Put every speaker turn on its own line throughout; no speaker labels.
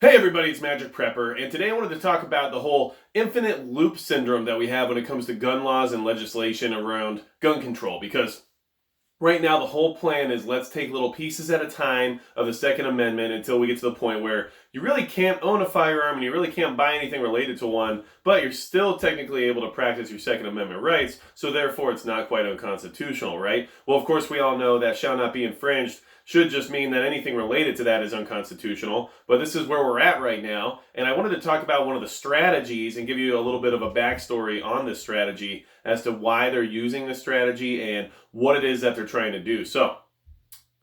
Hey everybody, it's Magic Prepper, and today I wanted to talk about the whole infinite loop syndrome that we have when it comes to gun laws and legislation around gun control, because right now the whole plan is let's take little pieces at a time of the Second Amendment until we get to the point where you really can't own a firearm and you really can't buy anything related to one, but you're still technically able to practice your Second Amendment rights, so therefore it's not quite unconstitutional, right? Well, of course we all know that shall not be infringed should just mean that anything related to that is unconstitutional, but this is where we're at right now, and I wanted to talk about one of the strategies and give you a little bit of a backstory on this strategy as to why they're using this strategy and what it is that they're trying to do. So,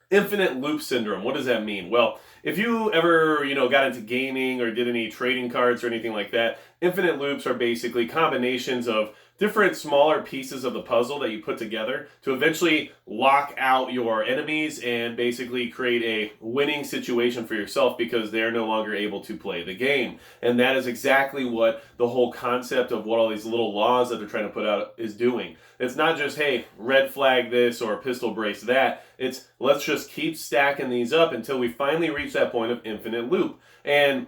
infinite loop syndrome, what does that mean? Well, if you ever, got into gaming or did any trading cards or anything like that, infinite loops are basically combinations of different smaller pieces of the puzzle that you put together to eventually lock out your enemies and basically create a winning situation for yourself because they're no longer able to play the game. And that is exactly what the whole concept of what all these little laws that they're trying to put out is doing. It's not just, hey, red flag this or pistol brace that. It's let's just keep stacking these up until we finally reach that point of infinite loop. And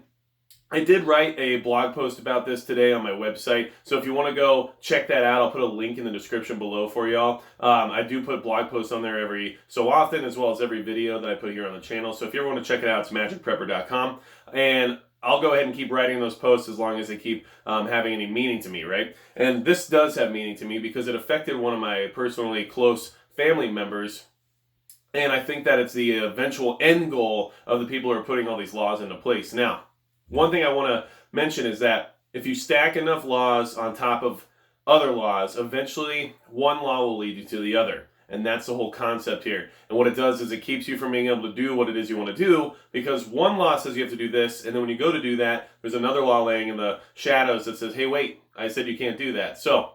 I did write a blog post about this today on my website, so if you want to go check that out, I'll put a link in the description below for y'all. I do put blog posts on there every so often, as well as every video that I put here on the channel, so if you ever want to check it out, it's magicprepper.com, and I'll go ahead and keep writing those posts as long as they keep having any meaning to me, right? And this does have meaning to me because it affected one of my personally close family members. And I think that it's the eventual end goal of the people who are putting all these laws into place. Now, one thing I want to mention is that if you stack enough laws on top of other laws, eventually one law will lead you to the other. And that's the whole concept here. And what it does is it keeps you from being able to do what it is you want to do, because one law says you have to do this, and then when you go to do that, there's another law laying in the shadows that says, hey, wait, I said you can't do that. So,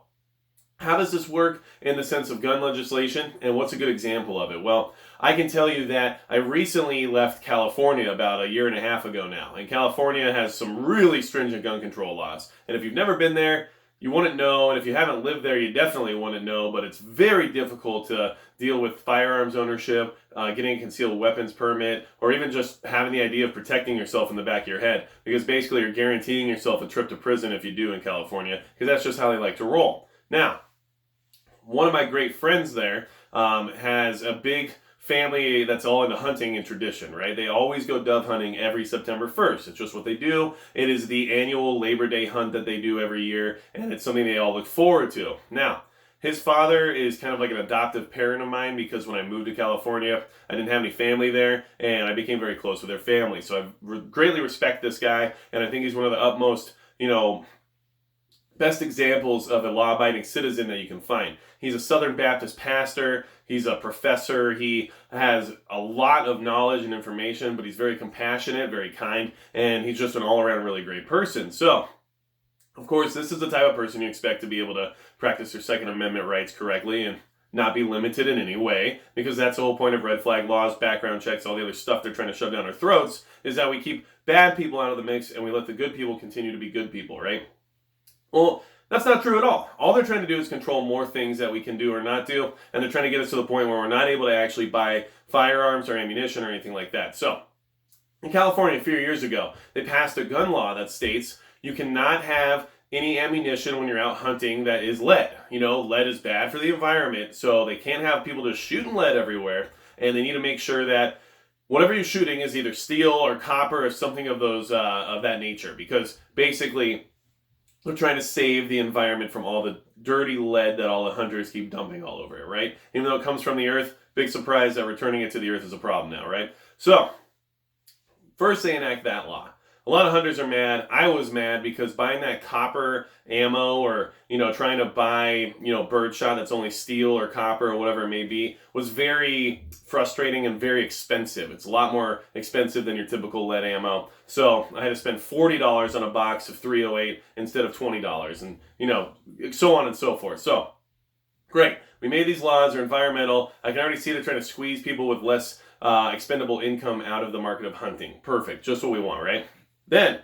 how does this work in the sense of gun legislation, and what's a good example of it? Well, I can tell you that I recently left California about a year and a half ago now, and California has some really stringent gun control laws. And if you've never been there, you wouldn't know, and if you haven't lived there, you definitely wouldn't know, but it's very difficult to deal with firearms ownership, getting a concealed weapons permit, or even just having the idea of protecting yourself in the back of your head, because basically you're guaranteeing yourself a trip to prison if you do in California, because that's just how they like to roll. Now, one of my great friends there has a big family that's all into hunting and tradition, right? They always go dove hunting every September 1st. It's just what they do. It is the annual Labor Day hunt that they do every year, and it's something they all look forward to. Now, his father is kind of like an adoptive parent of mine because when I moved to California, I didn't have any family there, and I became very close with their family. So I greatly respect this guy, and I think he's one of the utmost, best examples of a law-abiding citizen that you can find. He's a Southern Baptist pastor. He's a professor. He has a lot of knowledge and information, but he's very compassionate, very kind, and he's just an all-around really great person. So, of course, this is the type of person you expect to be able to practice your Second Amendment rights correctly and not be limited in any way, because that's the whole point of red flag laws, background checks, all the other stuff they're trying to shove down our throats, is that we keep bad people out of the mix and we let the good people continue to be good people, right? Well, that's not true at all. All they're trying to do is control more things that we can do or not do, and they're trying to get us to the point where we're not able to actually buy firearms or ammunition or anything like that. So, in California a few years ago, they passed a gun law that states you cannot have any ammunition when you're out hunting that is lead. Lead is bad for the environment, so they can't have people just shooting lead everywhere, and they need to make sure that whatever you're shooting is either steel or copper or something of those of that nature, because basically they're trying to save the environment from all the dirty lead that all the hunters keep dumping all over it, right? Even though it comes from the earth, big surprise that returning it to the earth is a problem now, right? So, first they enact that law. A lot of hunters are mad. I was mad because buying that copper ammo or, trying to buy, birdshot that's only steel or copper or whatever it may be was very frustrating and very expensive. It's a lot more expensive than your typical lead ammo. So I had to spend $40 on a box of 308 instead of $20 and, so on and so forth. So, great. We made these laws. They're environmental. I can already see they're trying to squeeze people with less expendable income out of the market of hunting. Perfect. Just what we want, right? Then,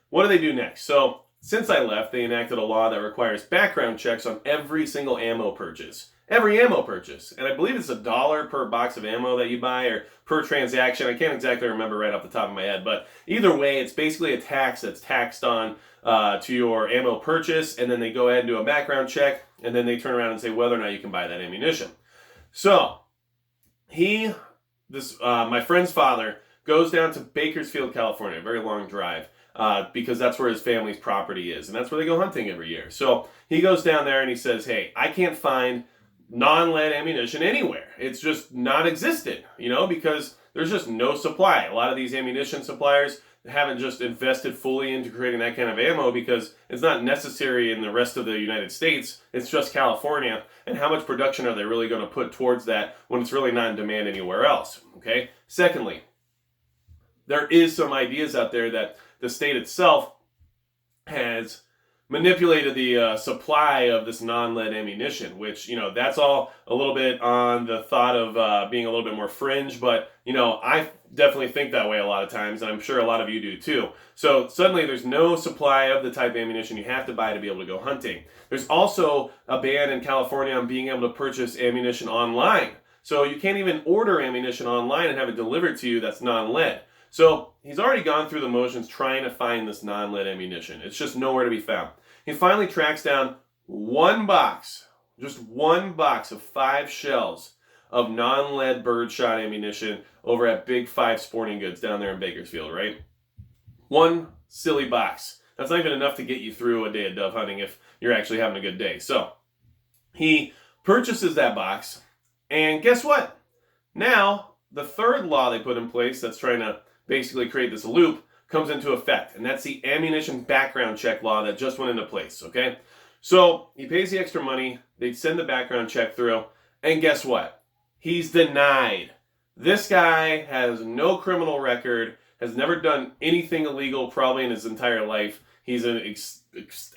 what do they do next? So, since I left, they enacted a law that requires background checks on every single ammo purchase. every ammo purchase. And I believe it's $1 per box of ammo that you buy or per transaction. I can't exactly remember right off the top of my head, but either way, it's basically a tax that's taxed on to your ammo purchase, and then they go ahead and do a background check, and then they turn around and say whether or not you can buy that ammunition. So my friend's father goes down to Bakersfield, California, a very long drive, because that's where his family's property is, and that's where they go hunting every year. So he goes down there and he says, hey, I can't find non-lead ammunition anywhere. It's just non-existent, because there's just no supply. A lot of these ammunition suppliers haven't just invested fully into creating that kind of ammo because it's not necessary in the rest of the United States. It's just California. And how much production are they really going to put towards that when it's really not in demand anywhere else? Okay. Secondly, there is some ideas out there that the state itself has manipulated the supply of this non-lead ammunition, which, that's all a little bit on the thought of being a little bit more fringe, but, I definitely think that way a lot of times, and I'm sure a lot of you do too. So suddenly there's no supply of the type of ammunition you have to buy to be able to go hunting. There's also a ban in California on being able to purchase ammunition online. So you can't even order ammunition online and have it delivered to you that's non-lead. So he's already gone through the motions trying to find this non-lead ammunition. It's just nowhere to be found. He finally tracks down just one box of 5 shells of non-lead birdshot ammunition over at Big 5 Sporting Goods down there in Bakersfield, right? One silly box. That's not even enough to get you through a day of dove hunting if you're actually having a good day. So he purchases that box, and guess what? Now, the third law they put in place that's trying to basically create this loop comes into effect, and that's the ammunition background check law that just went into place, okay? So he pays the extra money, they send the background check through, and guess what? He's denied. This guy has no criminal record, has never done anything illegal probably in his entire life. He's an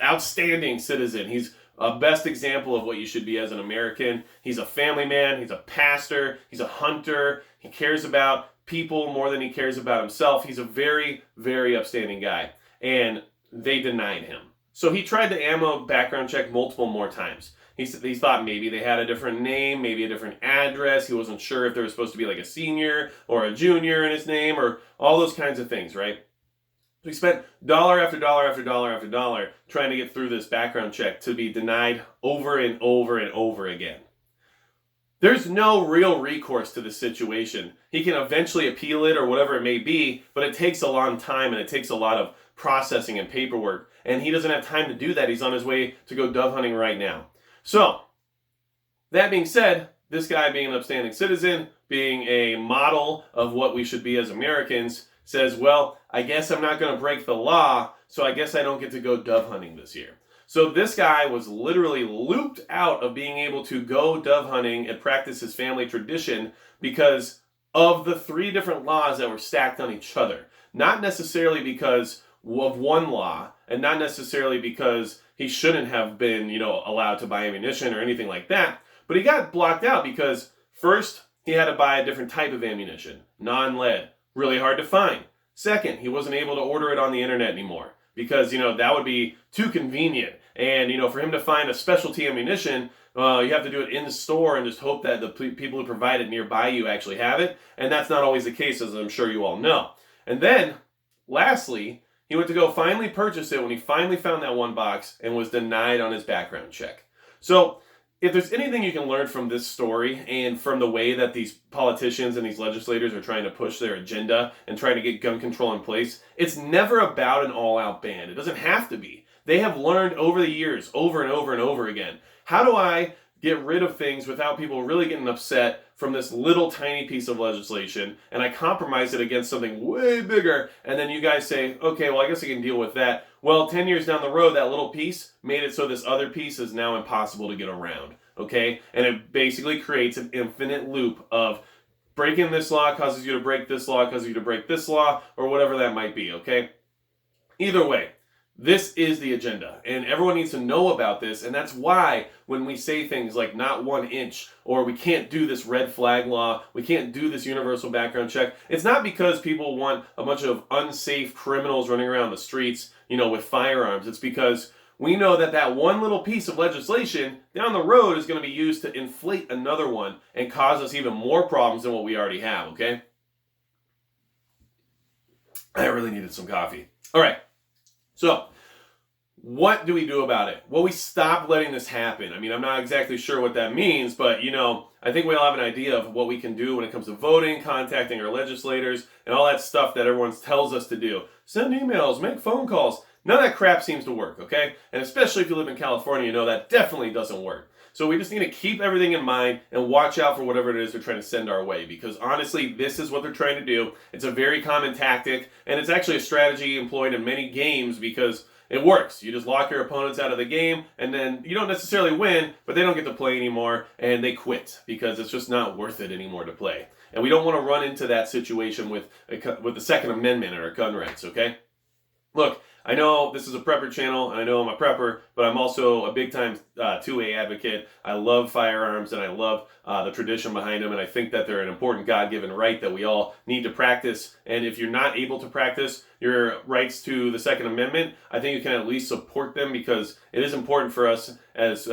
outstanding citizen. He's a best example of what you should be as an American. He's a family man, he's a pastor, he's a hunter, he cares about people more than he cares about himself. He's a very, very upstanding guy, and they denied him. So he tried the ammo background check multiple more times. He thought maybe they had a different name, maybe a different address. He wasn't sure if there was supposed to be like a senior or a junior in his name or all those kinds of things, right? So he spent dollar after dollar after dollar after dollar trying to get through this background check to be denied over and over and over again. There's no real recourse to the situation. He can eventually appeal it or whatever it may be, but it takes a long time and it takes a lot of processing and paperwork. And he doesn't have time to do that. He's on his way to go dove hunting right now. So, that being said, this guy being an upstanding citizen, being a model of what we should be as Americans, says, well, I guess I'm not going to break the law, so I guess I don't get to go dove hunting this year. So this guy was literally looped out of being able to go dove hunting and practice his family tradition because of the 3 different laws that were stacked on each other. Not necessarily because of one law, and not necessarily because he shouldn't have been, allowed to buy ammunition or anything like that, but he got blocked out because first, he had to buy a different type of ammunition, non-lead, really hard to find. Second, he wasn't able to order it on the internet anymore because, that would be too convenient. And, for him to find a specialty ammunition, you have to do it in the store and just hope that the people who provide it nearby you actually have it. And that's not always the case, as I'm sure you all know. And then, lastly, he went to go finally purchase it when he finally found that one box and was denied on his background check. So, if there's anything you can learn from this story and from the way that these politicians and these legislators are trying to push their agenda and trying to get gun control in place, it's never about an all-out ban. It doesn't have to be. They have learned over the years, over and over and over again, how do I get rid of things without people really getting upset from this little tiny piece of legislation, and I compromise it against something way bigger, and then you guys say, okay, well, I guess I can deal with that. Well, 10 years down the road, that little piece made it so this other piece is now impossible to get around, okay? And it basically creates an infinite loop of breaking this law causes you to break this law, causes you to break this law, or whatever that might be, okay? Either way, this is the agenda, and everyone needs to know about this, and that's why when we say things like not 1 inch, or we can't do this red flag law, we can't do this universal background check, it's not because people want a bunch of unsafe criminals running around the streets, with firearms. It's because we know that that one little piece of legislation down the road is going to be used to inflate another one and cause us even more problems than what we already have, okay? I really needed some coffee. All right, so what do we do about it? Well, we stop letting this happen. I mean, I'm not exactly sure what that means, but I think we all have an idea of what we can do when it comes to voting, contacting our legislators, and all that stuff that everyone tells us to do. Send emails, make phone calls. None of that crap seems to work, okay? And especially if you live in California, you know that definitely doesn't work. So we just need to keep everything in mind and watch out for whatever it is they're trying to send our way, because honestly, this is what they're trying to do. It's a very common tactic, and it's actually a strategy employed in many games because it works. You just lock your opponents out of the game, and then you don't necessarily win, but they don't get to play anymore, and they quit because it's just not worth it anymore to play. And we don't want to run into that situation with the Second Amendment and our gun rights, okay? Look, I know this is a prepper channel, and I know I'm a prepper, but I'm also a big-time 2A advocate. I love firearms, and I love the tradition behind them, and I think that they're an important God-given right that we all need to practice. And if you're not able to practice your rights to the Second Amendment, I think you can at least support them, because it is important for us as,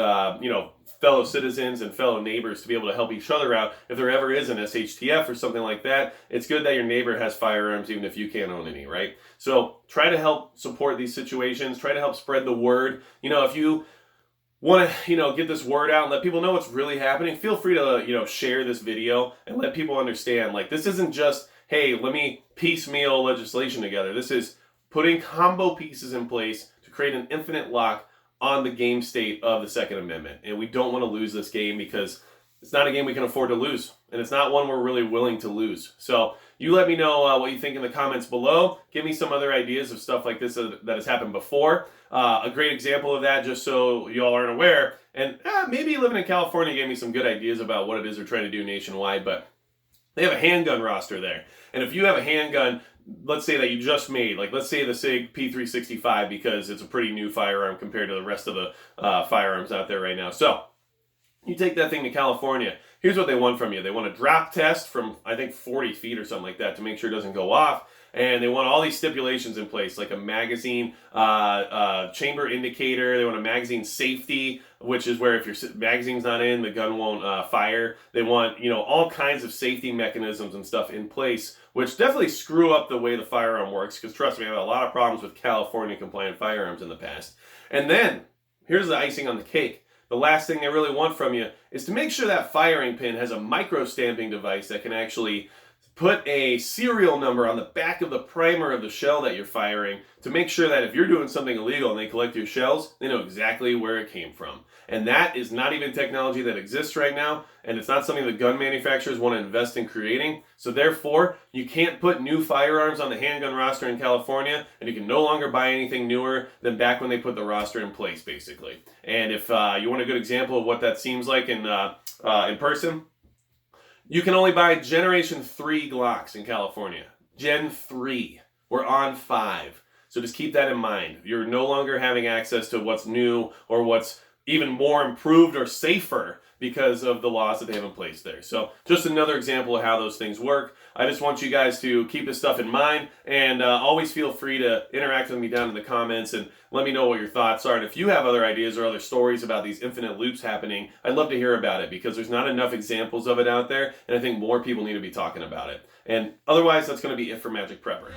fellow citizens and fellow neighbors to be able to help each other out. If there ever is an SHTF or something like that, it's good that your neighbor has firearms even if you can't own any, right? So try to help support these situations. Try to help spread the word. If you want to, get this word out and let people know what's really happening, feel free to, share this video and let people understand, like, this isn't just, hey, let me piecemeal legislation together. This is putting combo pieces in place to create an infinite lock on the game state of the Second Amendment. And we don't want to lose this game because it's not a game we can afford to lose. And it's not one we're really willing to lose. So you let me know what you think in the comments below. Give me some other ideas of stuff like this that has happened before. A great example of that, just so you all aren't aware, and maybe living in California gave me some good ideas about what it is they're trying to do nationwide, but they have a handgun roster there. And if you have a handgun, let's say that you just made, like let's say the SIG P365, because it's a pretty new firearm compared to the rest of the firearms out there right now. So you take that thing to California. Here's what they want from you. They want a drop test from, I think, 40 feet or something like that to make sure it doesn't go off. And they want all these stipulations in place, like a magazine chamber indicator. They want a magazine safety, which is where if your magazine's not in, the gun won't fire. They want, all kinds of safety mechanisms and stuff in place, which definitely screw up the way the firearm works, because trust me, I've had a lot of problems with California compliant firearms in the past. And then, here's the icing on the cake. The last thing they really want from you is to make sure that firing pin has a micro stamping device that can actually put a serial number on the back of the primer of the shell that you're firing to make sure that if you're doing something illegal and they collect your shells, they know exactly where it came from. And that is not even technology that exists right now, and it's not something the gun manufacturers want to invest in creating. So therefore, you can't put new firearms on the handgun roster in California, and you can no longer buy anything newer than back when they put the roster in place, basically. And if you want a good example of what that seems like in person, you can only buy Generation 3 Glocks in California. Gen 3. We're on 5. So just keep that in mind. You're no longer having access to what's new or what's even more improved or safer because of the laws that they have in place there. So just another example of how those things work. I just want you guys to keep this stuff in mind, and always feel free to interact with me down in the comments and let me know what your thoughts are. And if you have other ideas or other stories about these infinite loops happening, I'd love to hear about it, because there's not enough examples of it out there, and I think more people need to be talking about it. And otherwise, that's going to be it for Magic Prepper.